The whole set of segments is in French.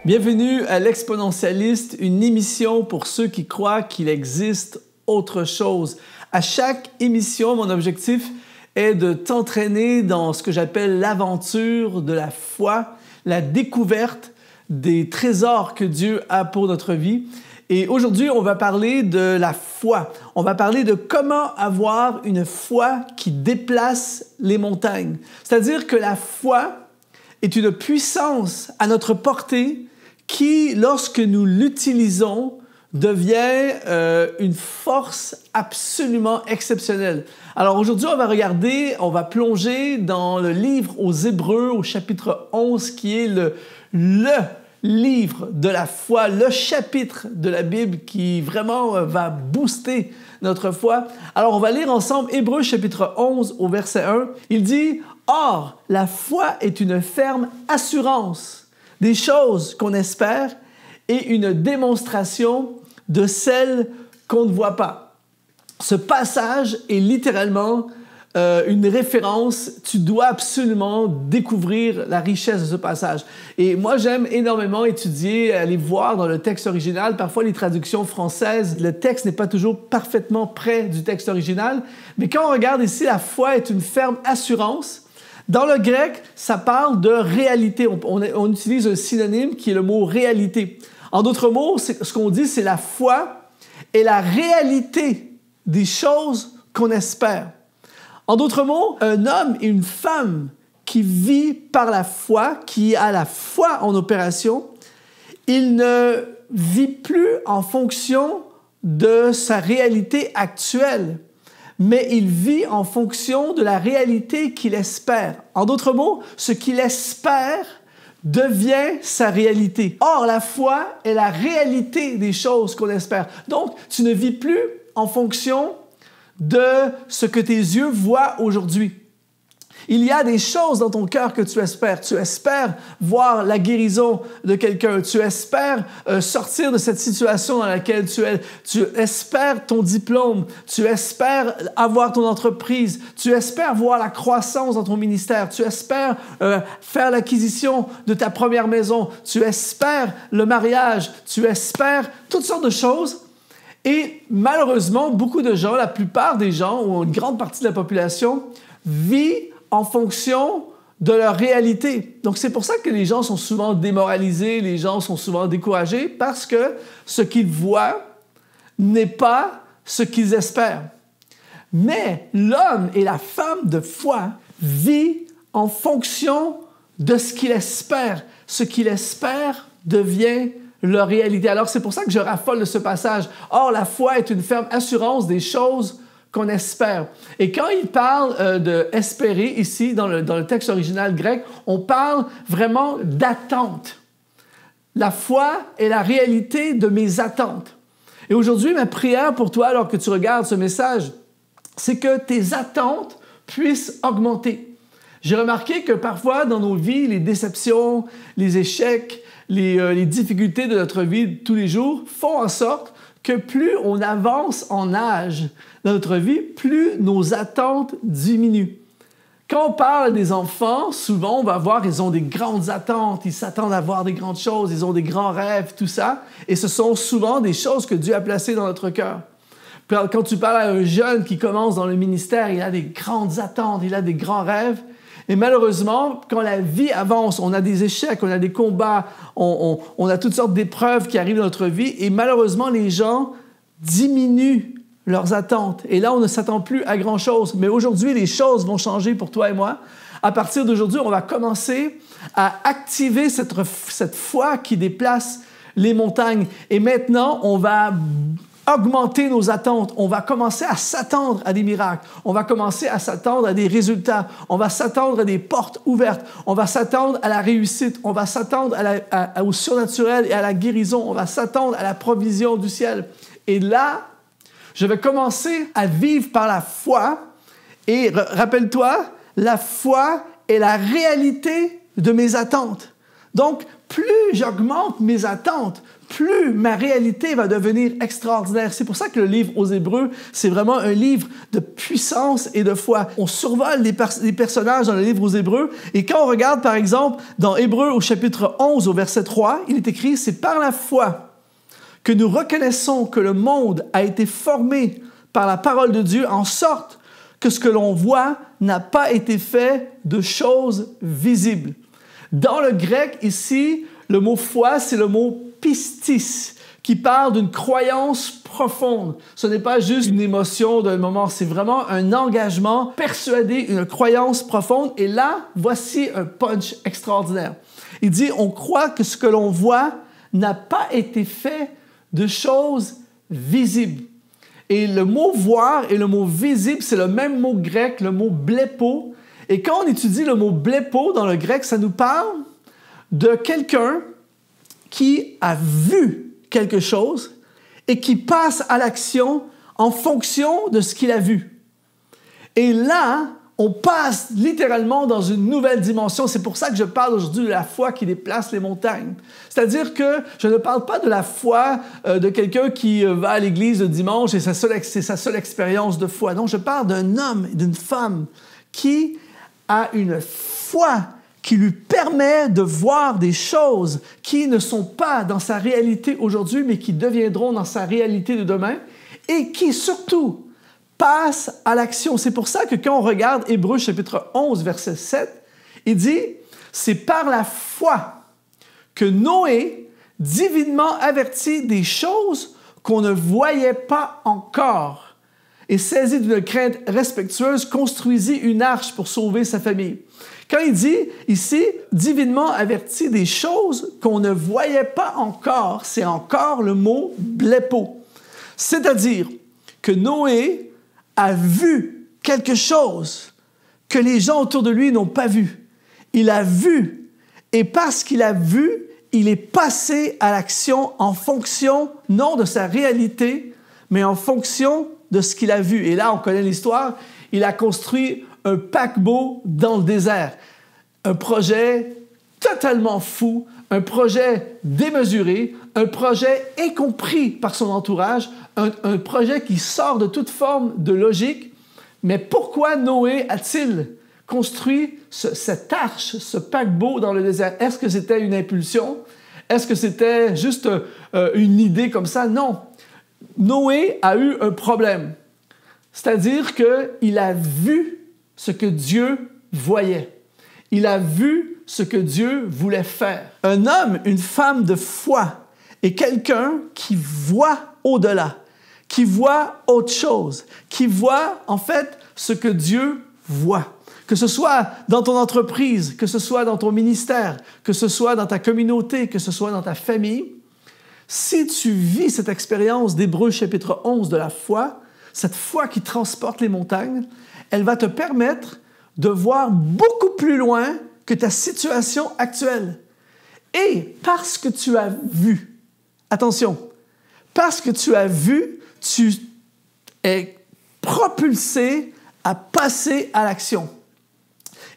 Bienvenue à l'Exponentialiste, une émission pour ceux qui croient qu'il existe autre chose. À chaque émission, mon objectif est de t'entraîner dans ce que j'appelle l'aventure de la foi, la découverte des trésors que Dieu a pour notre vie. Et aujourd'hui, on va parler de la foi. On va parler de comment avoir une foi qui déplace les montagnes. C'est-à-dire que la foi est une puissance à notre portée qui, lorsque nous l'utilisons, devient une force absolument exceptionnelle. Alors aujourd'hui, on va plonger dans le livre aux Hébreux, au chapitre 11, qui est le livre de la foi, le chapitre de la Bible qui vraiment va booster notre foi. Alors on va lire ensemble Hébreux chapitre 11 au verset 1. Il dit « Or, la foi est une ferme assurance des choses qu'on espère et une démonstration de celles qu'on ne voit pas. » Ce passage est littéralement une référence. Tu dois absolument découvrir la richesse de ce passage. Et moi, j'aime énormément étudier, aller voir dans le texte original. Parfois, les traductions françaises, le texte n'est pas toujours parfaitement près du texte original. Mais quand on regarde ici, la foi est une ferme assurance. Dans le grec, ça parle de réalité. On utilise un synonyme qui est le mot réalité. En d'autres mots, ce qu'on dit, c'est la foi est la réalité des choses qu'on espère. En d'autres mots, un homme et une femme qui vit par la foi, qui a la foi en opération, il ne vit plus en fonction de sa réalité actuelle, mais il vit en fonction de la réalité qu'il espère. En d'autres mots, ce qu'il espère devient sa réalité. Or, la foi est la réalité des choses qu'on espère. Donc, tu ne vis plus en fonction de ce que tes yeux voient aujourd'hui. Il y a des choses dans ton cœur que tu espères. Tu espères voir la guérison de quelqu'un. Tu espères sortir de cette situation dans laquelle tu es. Tu espères ton diplôme. Tu espères avoir ton entreprise. Tu espères voir la croissance dans ton ministère. Tu espères faire l'acquisition de ta première maison. Tu espères le mariage. Tu espères toutes sortes de choses. Et malheureusement, beaucoup de gens, la plupart des gens, ou une grande partie de la population, vit en fonction de leur réalité. Donc, c'est pour ça que les gens sont souvent démoralisés, les gens sont souvent découragés, parce que ce qu'ils voient n'est pas ce qu'ils espèrent. Mais l'homme et la femme de foi vivent en fonction de ce qu'il espère. Ce qu'il espère devient leur réalité. Alors, c'est pour ça que je raffole de ce passage. Or, la foi est une ferme assurance des choses qu'on espère. Et quand il parle d'espérer ici, dans le texte original grec, on parle vraiment d'attente. La foi est la réalité de mes attentes. Et aujourd'hui, ma prière pour toi, alors que tu regardes ce message, c'est que tes attentes puissent augmenter. J'ai remarqué que parfois, dans nos vies, les déceptions, les échecs, les difficultés de notre vie de tous les jours font en sorte que plus on avance en âge dans notre vie, plus nos attentes diminuent. Quand on parle des enfants, souvent on va voir qu'ils ont des grandes attentes, ils s'attendent à voir des grandes choses, ils ont des grands rêves, tout ça, et ce sont souvent des choses que Dieu a placées dans notre cœur. Quand tu parles à un jeune qui commence dans le ministère, il a des grandes attentes, il a des grands rêves. Et malheureusement, quand la vie avance, on a des échecs, on a des combats, on a toutes sortes d'épreuves qui arrivent dans notre vie. Et malheureusement, les gens diminuent leurs attentes. Et là, on ne s'attend plus à grand-chose. Mais aujourd'hui, les choses vont changer pour toi et moi. À partir d'aujourd'hui, on va commencer à activer cette foi qui déplace les montagnes. Et maintenant, on va augmenter nos attentes. On va commencer à s'attendre à des miracles. On va commencer à s'attendre à des résultats. On va s'attendre à des portes ouvertes. On va s'attendre à la réussite. On va s'attendre au surnaturel et à la guérison. On va s'attendre à la provision du ciel. Et là, je vais commencer à vivre par la foi. Et rappelle-toi, la foi est la réalité de mes attentes. Donc, plus j'augmente mes attentes, plus ma réalité va devenir extraordinaire. C'est pour ça que le livre aux Hébreux, c'est vraiment un livre de puissance et de foi. On survole les personnages dans le livre aux Hébreux, et quand on regarde, par exemple, dans Hébreux au chapitre 11, au verset 3, il est écrit « C'est par la foi que nous reconnaissons que le monde a été formé par la parole de Dieu, en sorte que ce que l'on voit n'a pas été fait de choses visibles. » Dans le grec, ici, le mot foi, c'est le mot pistis, qui parle d'une croyance profonde. Ce n'est pas juste une émotion d'un moment, c'est vraiment un engagement persuadé, une croyance profonde. Et là, voici un punch extraordinaire. Il dit, on croit que ce que l'on voit n'a pas été fait de choses visibles. Et le mot voir et le mot visible, c'est le même mot grec, le mot blepo. Et quand on étudie le mot blepo dans le grec, ça nous parle de quelqu'un qui a vu quelque chose et qui passe à l'action en fonction de ce qu'il a vu. Et là, on passe littéralement dans une nouvelle dimension. C'est pour ça que je parle aujourd'hui de la foi qui déplace les montagnes. C'est-à-dire que je ne parle pas de la foi de quelqu'un qui va à l'église le dimanche et c'est sa seule expérience de foi. Non, je parle d'un homme et d'une femme qui a une foi qui lui permet de voir des choses qui ne sont pas dans sa réalité aujourd'hui, mais qui deviendront dans sa réalité de demain, et qui surtout passe à l'action. C'est pour ça que quand on regarde Hébreux chapitre 11, verset 7, il dit « C'est par la foi que Noé, divinement averti des choses qu'on ne voyait pas encore, et saisi d'une crainte respectueuse, construisit une arche pour sauver sa famille. » Quand il dit ici, divinement averti des choses qu'on ne voyait pas encore, c'est encore le mot blepo. C'est-à-dire que Noé a vu quelque chose que les gens autour de lui n'ont pas vu. Il a vu, et parce qu'il a vu, il est passé à l'action en fonction, non de sa réalité, mais en fonction de ce qu'il a vu. Et là, on connaît l'histoire, il a construit un paquebot dans le désert. Un projet totalement fou, un projet démesuré, un projet incompris par son entourage, un projet qui sort de toute forme de logique. Mais pourquoi Noé a-t-il construit cette arche, ce paquebot dans le désert? Est-ce que c'était une impulsion? Est-ce que c'était juste une idée comme ça? Non. Noé a eu un problème. C'est-à-dire qu'il a vu ce que Dieu voyait. Il a vu ce que Dieu voulait faire. Un homme, une femme de foi est quelqu'un qui voit au-delà, qui voit autre chose, qui voit en fait ce que Dieu voit. Que ce soit dans ton entreprise, que ce soit dans ton ministère, que ce soit dans ta communauté, que ce soit dans ta famille, si tu vis cette expérience d'Hébreux chapitre 11 de la foi, cette foi qui transporte les montagnes, elle va te permettre de voir beaucoup plus loin que ta situation actuelle. Et parce que tu as vu, attention, parce que tu as vu, tu es propulsé à passer à l'action.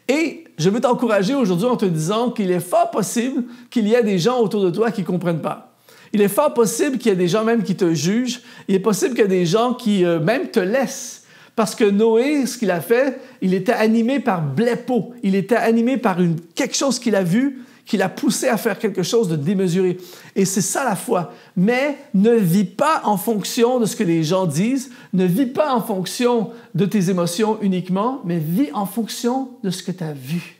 Et je veux t'encourager aujourd'hui en te disant qu'il est fort possible qu'il y ait des gens autour de toi qui ne comprennent pas. Il est fort possible qu'il y ait des gens même qui te jugent. Il est possible qu'il y ait des gens qui même te laissent. Parce que Noé, ce qu'il a fait, il était animé par blepo. Il était animé par quelque chose qu'il a vu, qui l'a poussé à faire quelque chose de démesuré. Et c'est ça la foi. Mais ne vis pas en fonction de ce que les gens disent. Ne vis pas en fonction de tes émotions uniquement, mais vis en fonction de ce que tu as vu.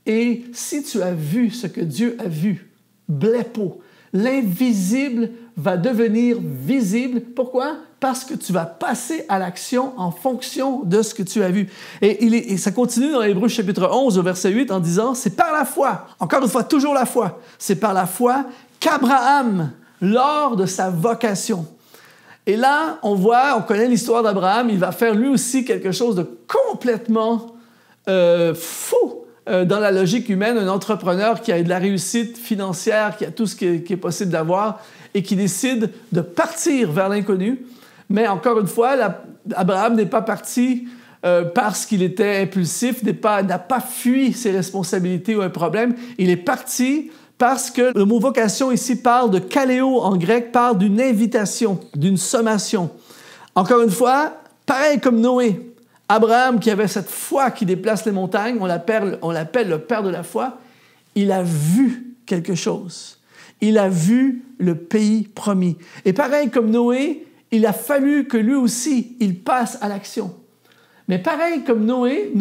Et si tu as vu ce que Dieu a vu, blepo, l'invisible va devenir visible. Pourquoi? Parce que tu vas passer à l'action en fonction de ce que tu as vu. Et ça continue dans Hébreux chapitre 11, au verset 8, en disant, c'est par la foi, encore une fois, toujours la foi, c'est par la foi qu'Abraham, lors de sa vocation. Et là, on connaît l'histoire d'Abraham, il va faire lui aussi quelque chose de complètement fou. Dans la logique humaine, un entrepreneur qui a de la réussite financière, qui a tout ce qui est possible d'avoir et qui décide de partir vers l'inconnu. Mais encore une fois, Abraham n'est pas parti parce qu'il était impulsif, n'a pas fui ses responsabilités ou un problème. Il est parti Parce que le mot vocation ici parle de kaléo en grec, parle d'une invitation, d'une sommation. Encore une fois, pareil comme Noé, Abraham qui avait cette foi qui déplace les montagnes, on l'appelle le père de la foi, il a vu quelque chose. Il a vu le pays promis. Et pareil comme Noé, il a fallu que lui aussi, il passe à l'action. Mais pareil comme Noé,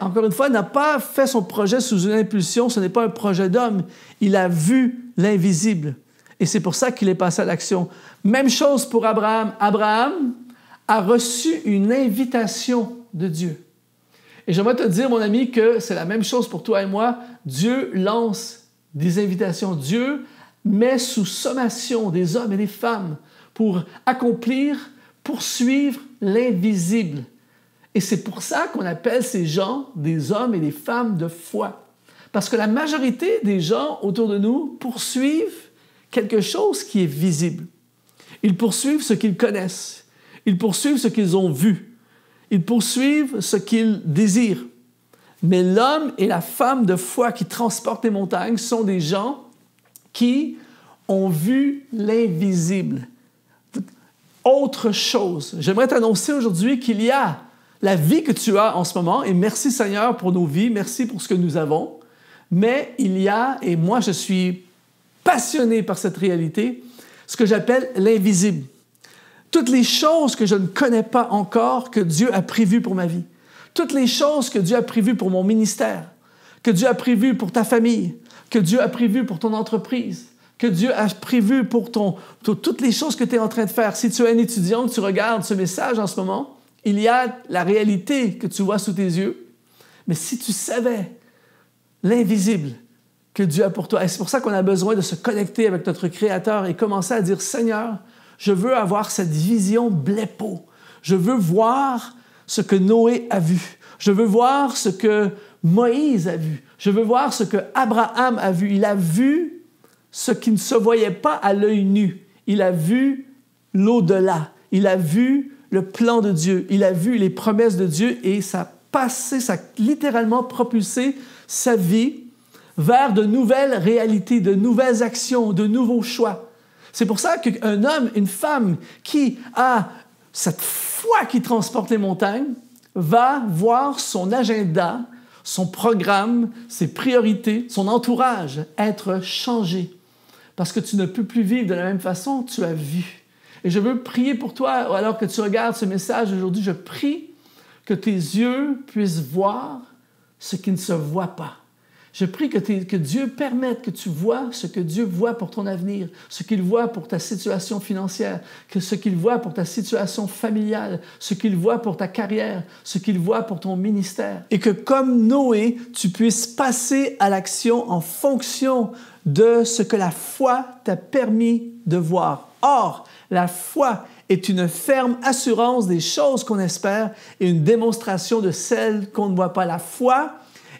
encore une fois, n'a pas fait son projet sous une impulsion, ce n'est pas un projet d'homme. Il a vu l'invisible. Et c'est pour ça qu'il est passé à l'action. Même chose pour Abraham. Abraham a reçu une invitation de Dieu. Et j'aimerais te dire, mon ami, que c'est la même chose pour toi et moi. Dieu lance des invitations. Dieu met sous sommation des hommes et des femmes pour accomplir, poursuivre l'invisible. Et c'est pour ça qu'on appelle ces gens des hommes et des femmes de foi. Parce que la majorité des gens autour de nous poursuivent quelque chose qui est visible. Ils poursuivent ce qu'ils connaissent. Ils poursuivent ce qu'ils ont vu. Ils poursuivent ce qu'ils désirent. Mais l'homme et la femme de foi qui transportent les montagnes sont des gens qui ont vu l'invisible. Autre chose. J'aimerais t'annoncer aujourd'hui qu'il y a la vie que tu as en ce moment, et merci Seigneur pour nos vies, merci pour ce que nous avons, mais il y a, et moi je suis passionné par cette réalité, ce que j'appelle l'invisible. Toutes les choses que je ne connais pas encore que Dieu a prévues pour ma vie. Toutes les choses que Dieu a prévues pour mon ministère, que Dieu a prévues pour ta famille, que Dieu a prévues pour ton entreprise, que Dieu a prévues pour toutes les choses que tu es en train de faire. Si tu es un étudiant, que tu regardes ce message en ce moment, il y a la réalité que tu vois sous tes yeux. Mais si tu savais l'invisible que Dieu a pour toi, et c'est pour ça qu'on a besoin de se connecter avec notre Créateur et commencer à dire, Seigneur, je veux avoir cette vision blépo. Je veux voir ce que Noé a vu. Je veux voir ce que Moïse a vu. Je veux voir ce que Abraham a vu. Il a vu ce qui ne se voyait pas à l'œil nu. Il a vu l'au-delà. Il a vu le plan de Dieu. Il a vu les promesses de Dieu et ça a littéralement propulsé sa vie vers de nouvelles réalités, de nouvelles actions, de nouveaux choix. C'est pour ça qu'un homme, une femme qui a cette foi qui transporte les montagnes va voir son agenda, son programme, ses priorités, son entourage être changé. Parce que tu ne peux plus vivre de la même façon, tu as vu. Et je veux prier pour toi, alors que tu regardes ce message aujourd'hui, je prie que tes yeux puissent voir ce qui ne se voit pas. Je prie que Dieu permette que tu vois ce que Dieu voit pour ton avenir, ce qu'il voit pour ta situation financière, ce qu'il voit pour ta situation familiale, ce qu'il voit pour ta carrière, ce qu'il voit pour ton ministère. Et que comme Noé, tu puisses passer à l'action en fonction de ce que la foi t'a permis de voir. Or, la foi est une ferme assurance des choses qu'on espère et une démonstration de celles qu'on ne voit pas. La foi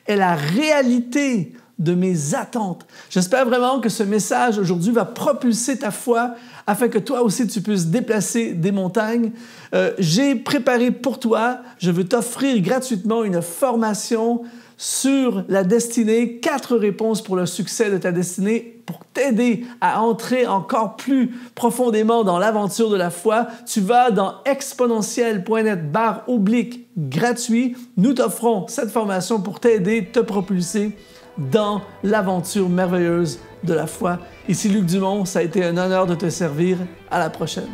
est la réalité de mes attentes. J'espère vraiment que ce message aujourd'hui va propulser ta foi afin que toi aussi tu puisses déplacer des montagnes. J'ai préparé pour toi, je veux t'offrir gratuitement une formation sur la destinée, 4 réponses pour le succès de ta destinée, pour t'aider à entrer encore plus profondément dans l'aventure de la foi. Tu vas dans exponentiel.net/gratuit. Nous t'offrons cette formation pour t'aider, te propulser dans l'aventure merveilleuse de la foi. Ici Luc Dumont, ça a été un honneur de te servir. À la prochaine.